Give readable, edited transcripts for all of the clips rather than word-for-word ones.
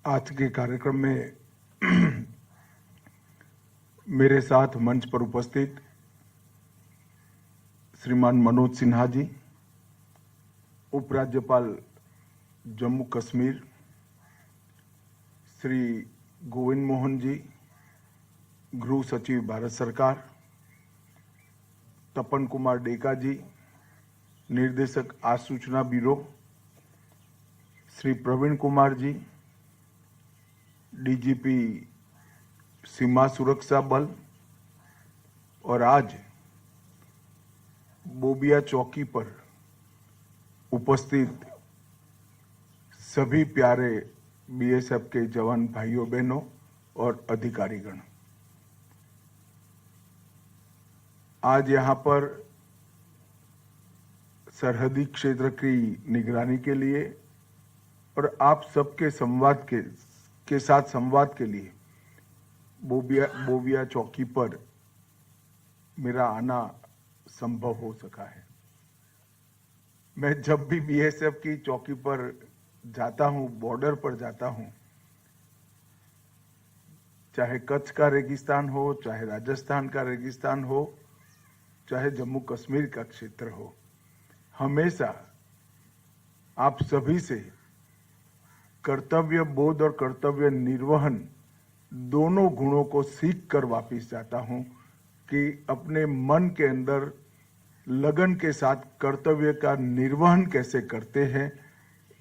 आज के कार्यक्रम में मेरे साथ मंच पर उपस्थित श्रीमान मनोज सिन्हा जी, उपराज्यपाल जम्मू कश्मीर श्री गोविंद मोहन जी, गृह सचिव भारत सरकार, तपन कुमार डेका जी, निर्देशक आसूचना ब्यूरो, श्री प्रवीण कुमार जी, डीजीपी सीमा सुरक्षा बल, और आज बोबिया चौकी पर उपस्थित सभी प्यारे बीएसएफ के जवान भाइयों बहनों और अधिकारीगण, आज यहाँ पर सरहदी क्षेत्र की निगरानी के लिए और आप सबके संवाद के साथ संवाद के लिए बोबिया चौकी पर मेरा आना संभव हो सका है। मैं जब भी बीएसएफ की चौकी पर जाता हूं, बॉर्डर पर जाता हूं, चाहे कच्छ का रेगिस्तान हो, चाहे राजस्थान का रेगिस्तान हो, चाहे जम्मू कश्मीर का क्षेत्र हो, हमेशा आप सभी से कर्तव्य बोध और कर्तव्य निर्वहन दोनों गुणों को सीख कर वापिस जाता हूं कि अपने मन के अंदर लगन के साथ कर्तव्य का निर्वहन कैसे करते हैं,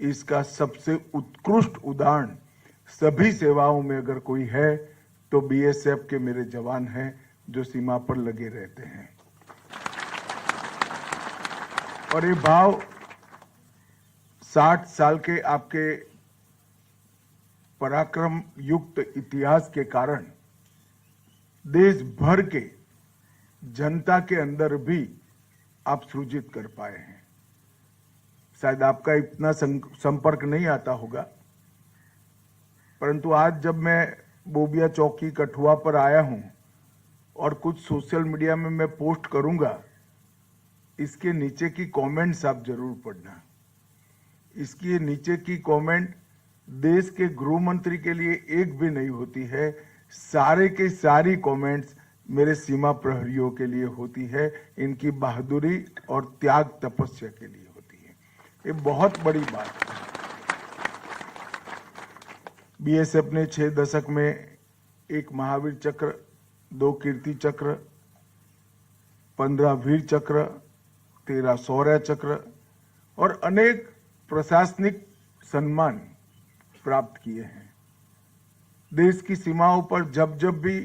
इसका सबसे उत्कृष्ट उदाहरण सभी सेवाओं में अगर कोई है तो बीएसएफ के मेरे जवान हैं जो सीमा पर लगे रहते हैं। और ये भाव 60 साल के आपके पराक्रम युक्त इतिहास के कारण देश भर के जनता के अंदर भी आप सृजित कर पाए हैं। शायद आपका इतना संपर्क नहीं आता होगा, परंतु आज जब मैं बोबिया चौकी कठुआ पर आया हूं और कुछ सोशल मीडिया में मैं पोस्ट करूंगा, इसके नीचे की कमेंट्स आप जरूर पढ़ना। इसके नीचे की कमेंट देश के गृह मंत्री के लिए एक भी नहीं होती है, सारे के सारी कमेंट्स मेरे सीमा प्रहरियों के लिए होती है, इनकी बहादुरी और त्याग तपस्या के लिए होती है। ये बहुत बड़ी बात है। बीएसएफ ने 6 दशक में 1 महावीर चक्र, 2 कीर्ति चक्र, 15 वीर चक्र, 13 शौर्य चक्र और अनेक प्रशासनिक सम्मान प्राप्त किए हैं। देश की सीमाओं पर जब जब भी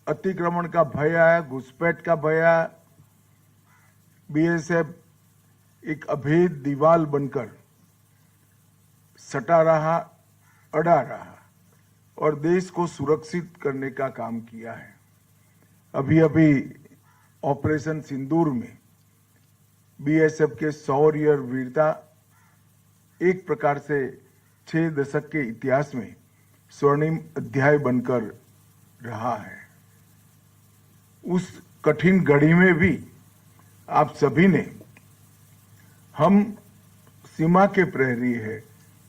अतिक्रमण का भय आया, घुसपैठ का भय आया, बीएसएफ एक अभेद दीवार बनकर सटा रहा, अड़ा रहा और देश को सुरक्षित करने का काम किया है। अभी अभी ऑपरेशन सिंदूर में बीएसएफ के शौर्य और वीरता एक प्रकार से 6 दशक के इतिहास में स्वर्णिम अध्याय बनकर रहा है। उस कठिन घड़ी में भी आप सभी ने हम सीमा के प्रहरी है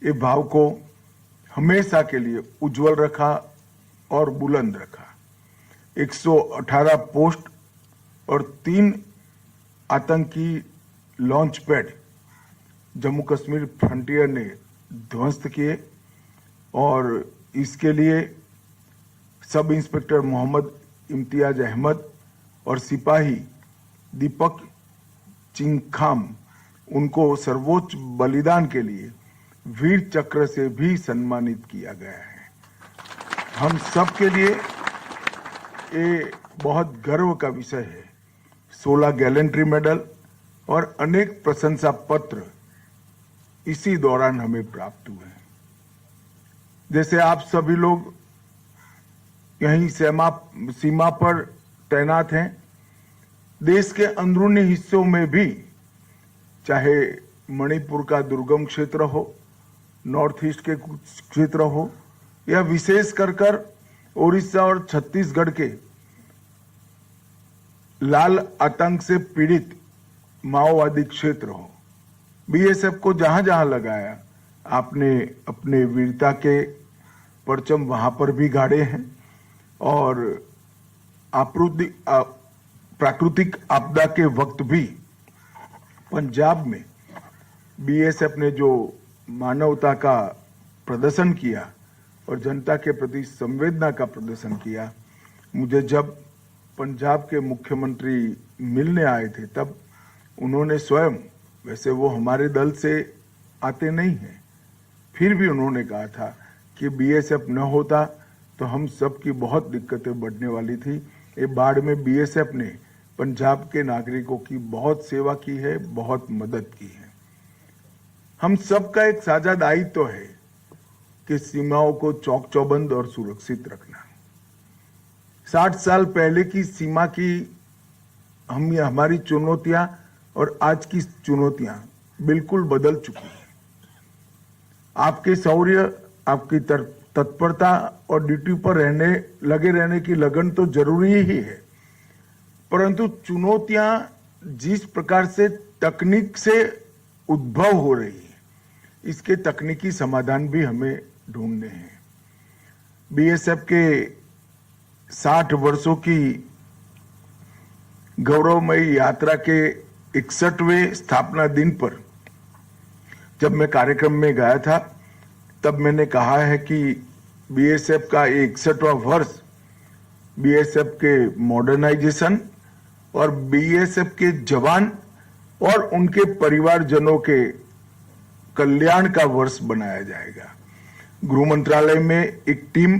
ये भाव को हमेशा के लिए उज्जवल रखा और बुलंद रखा। 118 पोस्ट और 3 आतंकी launch pad Jammu Kashmir frontier ने ध्वस्त किए और इसके लिए सब इंस्पेक्टर मोहम्मद इम्तियाज अहमद और सिपाही दीपक चिंगखाम, उनको सर्वोच्च बलिदान के लिए वीर चक्र से भी सम्मानित किया गया है। हम सब के लिए ये बहुत गर्व का विषय है। 16 गैलेंट्री मेडल और अनेक प्रशंसा पत्र इसी दौरान हमें प्राप्त हुए हैं। जैसे आप सभी लोग यहीं सीमा पर तैनात हैं, देश के अंदरूनी हिस्सों में भी, चाहे मणिपुर का दुर्गम क्षेत्र हो, नॉर्थ ईस्ट के कुछ क्षेत्र हो, या विशेष कर ओडिशा और छत्तीसगढ़ के लाल आतंक से पीड़ित माओवादी क्षेत्र हो, बीएसएफ को जहां जहां लगाया आपने अपने वीरता के परचम वहां पर भी गाड़े हैं और प्राकृतिक आपदा के वक्त भी पंजाब में बीएसएफ ने जो मानवता का प्रदर्शन किया और जनता के प्रति संवेदना का प्रदर्शन किया, मुझे जब पंजाब के मुख्यमंत्री मिलने आए थे तब उन्होंने स्वयं, वैसे वो हमारे दल से आते नहीं हैं, फिर भी उन्होंने कहा था कि बीएसएफ न होता तो हम सब की बहुत दिक्कतें बढ़ने वाली थी। ये बाढ़ में बीएसएफ ने पंजाब के नागरिकों की बहुत सेवा की है, बहुत मदद की है। हम सबका एक साझा दायित्व है कि सीमाओं को चौक चौबंद और सुरक्षित रखना। 60 साल पहले की सीमा की हमारी चुनौतियां और आज की चुनौतियां बिल्कुल बदल चुकी हैं। आपके शौर्य, आपकी तत्परता और ड्यूटी पर लगे रहने की लगन तो जरूरी ही है, परंतु चुनौतियां जिस प्रकार से तकनीक से उद्भव हो रही है, इसके तकनीकी समाधान भी हमें ढूंढने हैं। बीएसएफ के 60 वर्षों की गौरवमयी यात्रा के 61वें स्थापना दिन पर जब मैं कार्यक्रम में गया था तब मैंने कहा है कि बीएसएफ का 61वां वर्ष बीएसएफ के मॉडर्नाइजेशन और बीएसएफ के जवान और उनके परिवारजनों के कल्याण का वर्ष बनाया जाएगा। गृह मंत्रालय में एक टीम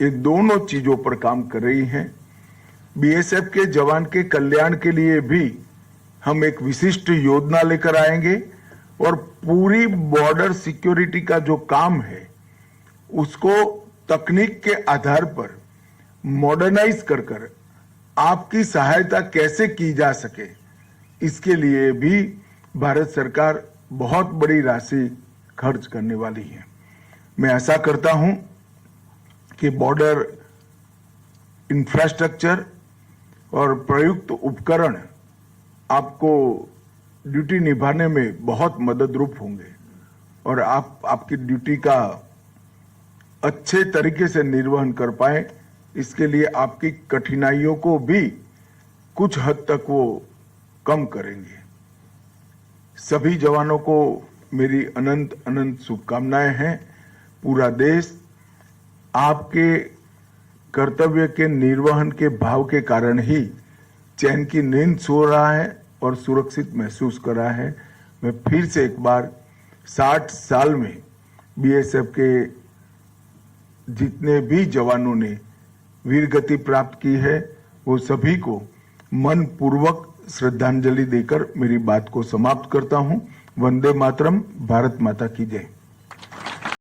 ये दोनों चीजों पर काम कर रही है। बीएसएफ के जवान के कल्याण के लिए भी हम एक विशिष्ट योजना लेकर आएंगे और पूरी बॉर्डर सिक्योरिटी का जो काम है उसको तकनीक के आधार पर मॉडर्नाइज कर आपकी सहायता कैसे की जा सके, इसके लिए भी भारत सरकार बहुत बड़ी राशि खर्च करने वाली है। मैं आशा करता हूं कि बॉर्डर इंफ्रास्ट्रक्चर और प्रयुक्त उपकरण आपको ड्यूटी निभाने में बहुत मददरूप होंगे और आपकी ड्यूटी का अच्छे तरीके से निर्वहन कर पाए, इसके लिए आपकी कठिनाइयों को भी कुछ हद तक वो कम करेंगे। सभी जवानों को मेरी अनंत अनंत शुभकामनाएं हैं। पूरा देश आपके कर्तव्य के निर्वहन के भाव के कारण ही चैन की नींद सो रहा है और सुरक्षित महसूस कर रहा है। मैं फिर से एक बार 60 साल में बीएसएफ के जितने भी जवानों ने वीरगति प्राप्त की है वो सभी को मन पूर्वक श्रद्धांजलि देकर मेरी बात को समाप्त करता हूं। वंदे मातरम। भारत माता की जय।